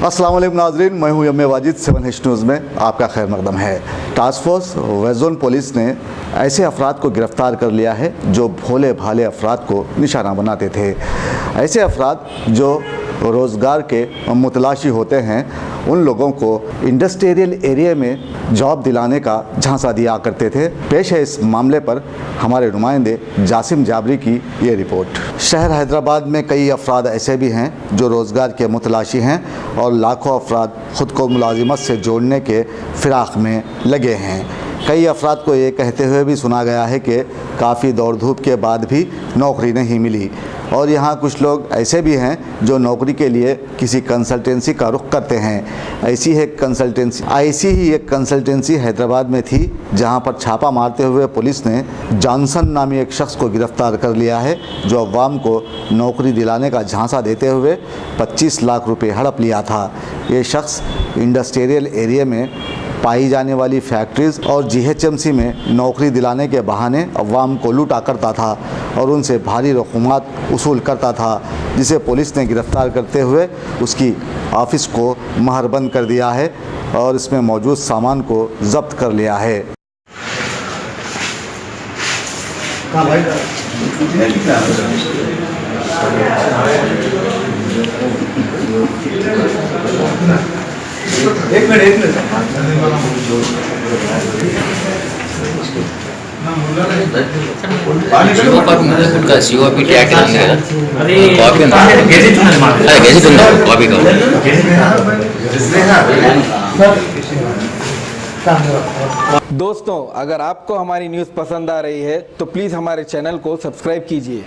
अस्सलाम वालेकुम नाज़रीन, मैं हूं यम्मे वाजिद। 7H न्यूज़ में आपका खैर मकदम है। Task force west zone police ने ऐसे अफराद को गिरफ़्तार कर लिया है जो भोले भाले अफराद को निशाना बनाते थे। ऐसे अफराद जो रोज़गार के मुतलाशी होते हैं, उन लोगों को इंडस्ट्रियल एरिया में जॉब दिलाने का झांसा दिया करते थे। पेश है इस मामले पर हमारे नुमाइंदे जासिम जाबरी की ये रिपोर्ट। शहर हैदराबाद में कई अफराद ऐसे भी हैं जो रोज़गार के मुतलाशी हैं और लाखों अफराद ख़ुद को मुलाजिमत से जोड़ने के फ़िराक़ में लगे हैं। कई अफराद को ये कहते हुए भी सुना गया है कि काफ़ी दौड़ धूप के बाद भी नौकरी नहीं मिली, और यहाँ कुछ लोग ऐसे भी हैं जो नौकरी के लिए किसी कंसल्टेंसी का रुख करते हैं। ऐसी ही एक कंसल्टेंसी हैदराबाद में थी, जहाँ पर छापा मारते हुए पुलिस ने जॉनसन नामी एक शख्स को गिरफ़्तार कर लिया है, जो अवाम को नौकरी दिलाने का झांसा देते हुए 25 लाख रुपए हड़प लिया था। ये शख्स इंडस्ट्रियल एरिया में पाई जाने वाली फैक्ट्रीज़ और GHMC में नौकरी दिलाने के बहाने अवाम को लूटा करता था और उनसे भारी रकूमात वसूल करता था, जिसे पुलिस ने गिरफ़्तार करते हुए उसकी ऑफ़िस को महरबंद कर दिया है और इसमें मौजूद सामान को ज़ब्त कर लिया है। एक minute COP tag copy copy दोस्तों, अगर आपको हमारी न्यूज़ पसंद आ रही है तो प्लीज़ हमारे चैनल को सब्सक्राइब कीजिए।